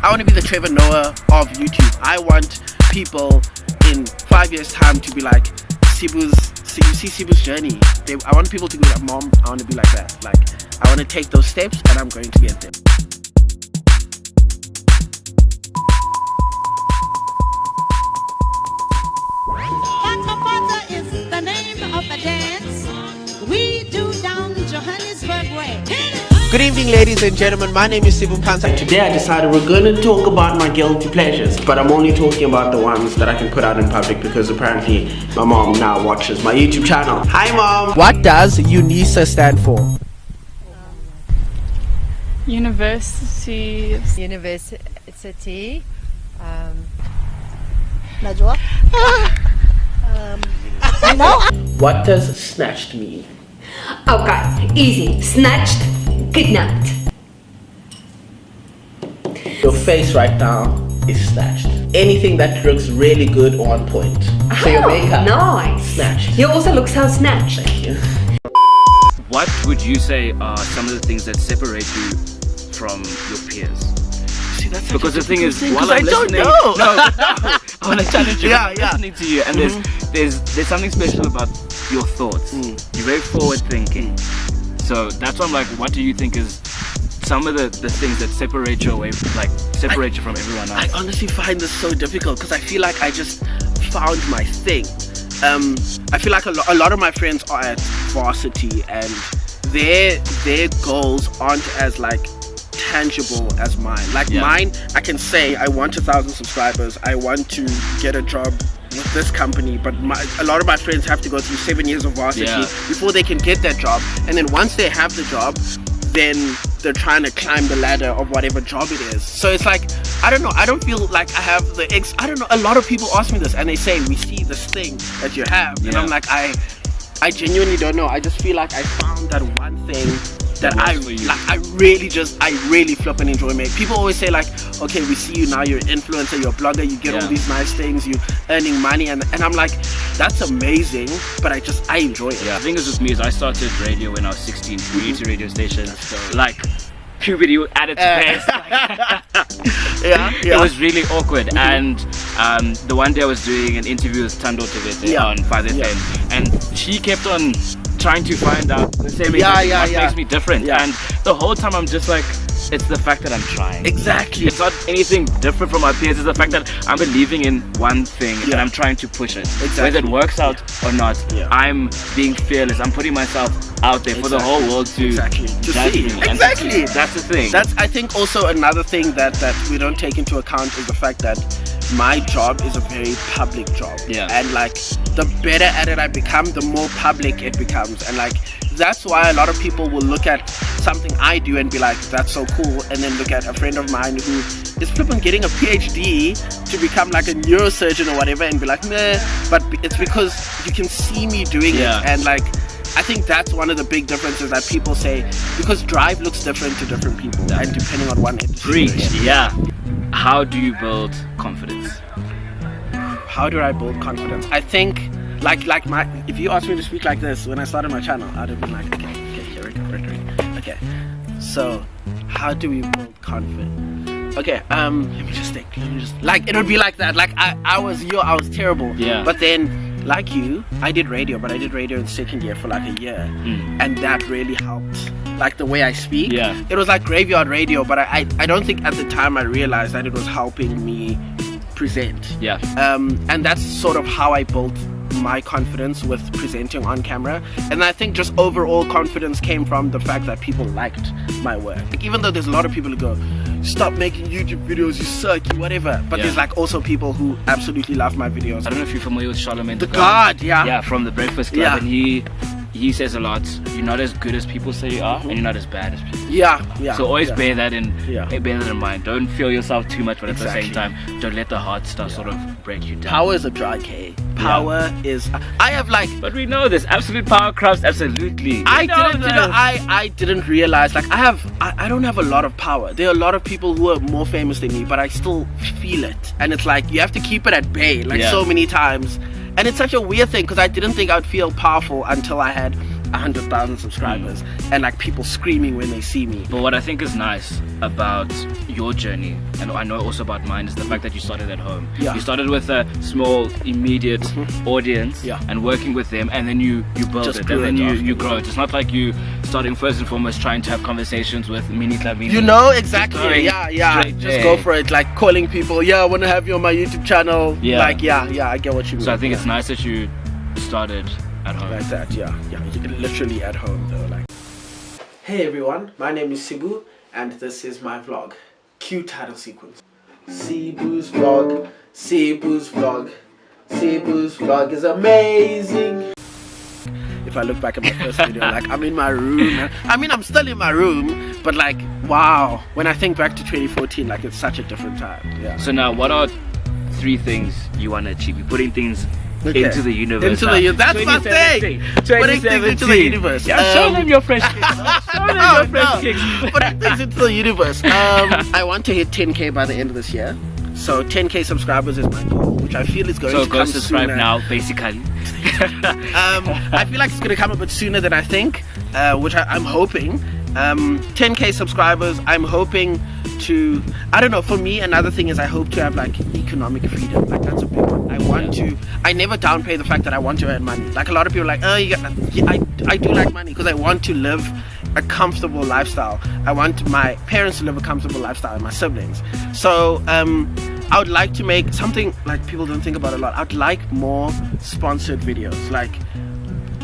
I want to be the Trevor Noah of YouTube. I want people in 5 years' time to be like, you see Sibu's journey. I want people to be like, Mom, I want to be like that. Like, I want to take those steps and I'm going to get them. Sibu Mpanza is the name of the dance we do down Johannesburg way. Good evening, ladies and gentlemen. My name is Sibu Mpanza. Today I decided we're going to talk about my guilty pleasures, but I'm only talking about the ones that I can put out in public because apparently my mom now watches my YouTube channel. Hi, Mom. What does UNISA stand for? University. Najwa? What does snatched mean? Okay, easy. Snatched, kidnapped. Your face right now is snatched. Anything that looks really good or on point. So your makeup, nice. snatched. You also look so snatched. Thank you. What would you say are some of the things that separate you from your peers? See, that's Because the thing is, while I I'm don't listening, know. no, I want to challenge you. Yeah, I'm yeah. listening to you, and there's something special about your thoughts. You're very forward thinking. So that's why I'm like, what do you think is some of the things that separate you away, separate you from everyone I else? honestly find this so difficult because I feel like I just found my thing. I feel like a lot of my friends are at varsity and their goals aren't as tangible as mine. Mine, I can say I want 1,000 subscribers, I want to get a job with this company, but a lot of my friends have to go through 7 years of varsity before they can get that job, and then once they have the job, then they're trying to climb the ladder of whatever job it is. So it's like, I don't know, I don't feel like I have I don't know, a lot of people ask me this and they say, we see this thing that you have, and I'm like, I genuinely don't know. I just feel like I found that one thing that I really flip and enjoy. People always say okay, we see you now, you're an influencer, you're a blogger, you get all these nice things, you earning money, and I'm like, that's amazing, but I enjoy it. Yeah, the thing is with me is I started radio when I was 16, community radio station, puberty added to pace. It was really awkward, and the one day I was doing an interview with Tando Tevete on 5FM, and she kept on trying to find out the same what makes me different, and the whole time I'm just like, it's the fact that I'm trying. Exactly. It's not anything different from my peers. It's the fact that I'm believing in one thing and I'm trying to push it. Exactly. Whether it works out or not, I'm being fearless. I'm putting myself out there for the whole world to judge me. Exactly. That's the thing. That's, I think, also another thing that we don't take into account is the fact that my job is a very public job. Yeah. And the better at it I become, the more public it becomes. And that's why a lot of people will look at something I do and be like, that's so cool, and then look at a friend of mine who is flipping getting a PhD to become a neurosurgeon or whatever and be like, nah, but it's because you can see me doing it. And I think that's one of the big differences that people say, because drive looks different to different people and depending on one industry. How do you build confidence? How do I build confidence? I think if you asked me to speak like this when I started my channel, I'd have been like, okay. So how do we build confidence? Okay, let me just think. It would be like that. I was terrible. Yeah. But then, like you, I did radio, but I did radio in second year for a year, and that really helped. The way I speak, it was like graveyard radio, but I don't think at the time I realized that it was helping me present. And that's sort of how I built my confidence with presenting on camera, and I think just overall confidence came from the fact that people liked my work. Even though there's a lot of people who go, stop making YouTube videos, you suck, you whatever, but there's also people who absolutely love my videos. I don't know if you're familiar with Charlemagne the God, from the Breakfast Club, and he says a lot, you're not as good as people say you are, and you're not as bad as people. So always bear that in mind. Don't feel yourself too much, but at the same time, don't let the hard stuff sort of break you down. Power is a drug, hey? Power is... I have But we know this. Absolute power corrupts absolutely. I didn't realize, I don't have a lot of power. There are a lot of people who are more famous than me, but I still feel it. And it's you have to keep it at bay, so many times. And it's such a weird thing because I didn't think I would feel powerful until I had 100,000 subscribers and like people screaming when they see me. But what I think is nice about your journey, and I know also about mine, is the fact that you started at home. Yeah. You started with a small immediate audience, Yeah. and working with them, and then you build Just it, grew and then it you after. grow it. It's not like you starting first and foremost trying to have conversations with Mini Clavini. You know, exactly. Going Yeah. straight Just there. go for it. Like calling people. Yeah, I want to have you on my YouTube channel. Yeah. Like, yeah. I get what you mean. So I think it's nice that you started at home. like that. Yeah. Literally at home though. Like. Hey everyone, my name is Sibu, and this is my vlog. Cue title sequence. Sibu's vlog. Sibu's vlog. Sibu's vlog is amazing. If I look back at my first video, like I'm in my room. I mean, I'm still in my room, but like, wow. When I think back to 2014, like it's such a different time. Yeah. So now, what are 3 things you want to achieve? You're putting things Okay. into the universe. Into the universe. That's my thing. Putting things into the universe. Yeah, show them your fresh kicks. Show them your fresh kicks. Putting things into the universe. I want to hit 10K by the end of this year. So 10K subscribers is my goal, which I feel is going So to go come subscribe sooner. now, basically. I feel like it's going to come a bit sooner than I think, which I'm hoping. 10K subscribers, I'm hoping to, I don't know, for me another thing is I hope to have like economic freedom. Like that's a big one. I never downplay the fact that I want to earn money. Like a lot of people are like, oh, you got, yeah, I do like money because I want to live a comfortable lifestyle. I want my parents to live a comfortable lifestyle and my siblings. So I would like to make something like people don't think about a lot. I'd like more sponsored videos. Like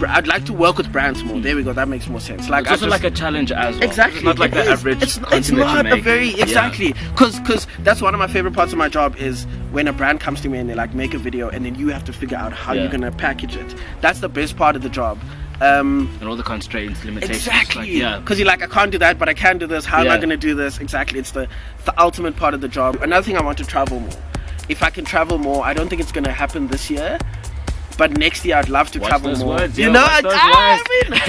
I'd like to work with brands more. There we go. That makes more sense. Like It's also like a challenge as well. exactly. It's not like the average It's content that you not a make. very Yeah. exactly because that's one of my favorite parts of my job is when a brand comes to me and they like make a video and then you have to figure out how Yeah. you're gonna package it. That's the best part of the job. And all the constraints, limitations. Exactly. Like, yeah. Because you're like, I can't do that, but I can do this. How am I Yeah. going to do this? Exactly. It's the ultimate part of the job. Another thing, I want to travel more. If I can travel more, I don't think it's going to happen this year. But next year, I'd love to Watch travel those more. words, you yo, know, watch those words.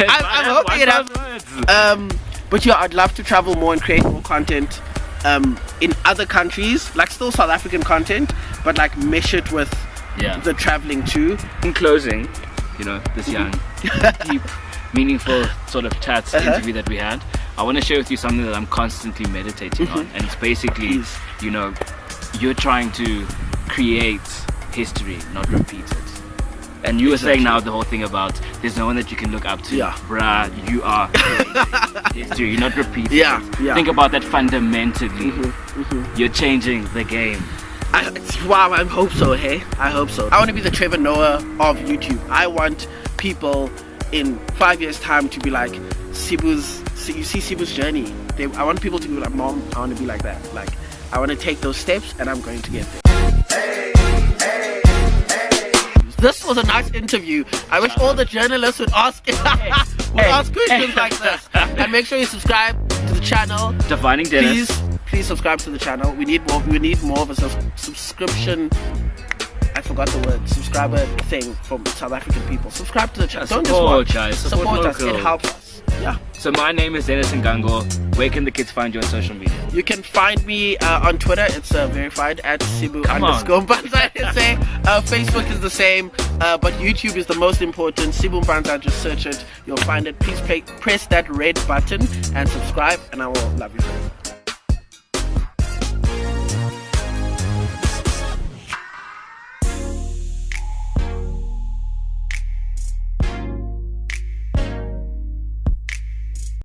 I'm hoping it Watch happens. those words. But yeah, I'd love to travel more and create more content in other countries, like still South African content, but like mesh it with Yeah. the traveling too. In closing, you know, this young, deep, meaningful sort of chats interview that we had, I want to share with you something that I'm constantly meditating on, and it's basically, Please. you know, you're trying to create history, not repeat it. And you were saying now the whole thing about there's no one that you can look up to. Yeah. Bruh, you are creating history, you're not repeating Yeah, it. yeah. Think about that fundamentally. You're changing the game. Wow, I hope so, hey? I hope so. I want to be the Trevor Noah of YouTube. I want people in 5 years' time to be like, you see Sibu's journey. I want people to be like, Mom, I want to be like that. Like, I want to take those steps and I'm going to get there. This was a nice interview. I wish all the journalists would ask questions like this. And make sure you subscribe to the channel. Defining Dennis. Please subscribe to the channel. We need more. We need more of a subscription. I forgot the word. Subscriber thing from South African people. Subscribe to the channel. Don't just Support, watch. guys. Support us. local. It helps us. Yeah. So my name is Dennis Ngango. Where can the kids find you on social media? You can find me on Twitter. It's verified at Sibu Come on. Mpanza. Facebook is the same, but YouTube is the most important. Sibu Mpanza, just search it. You'll find it. Please press that red button and subscribe, and I will love you forever.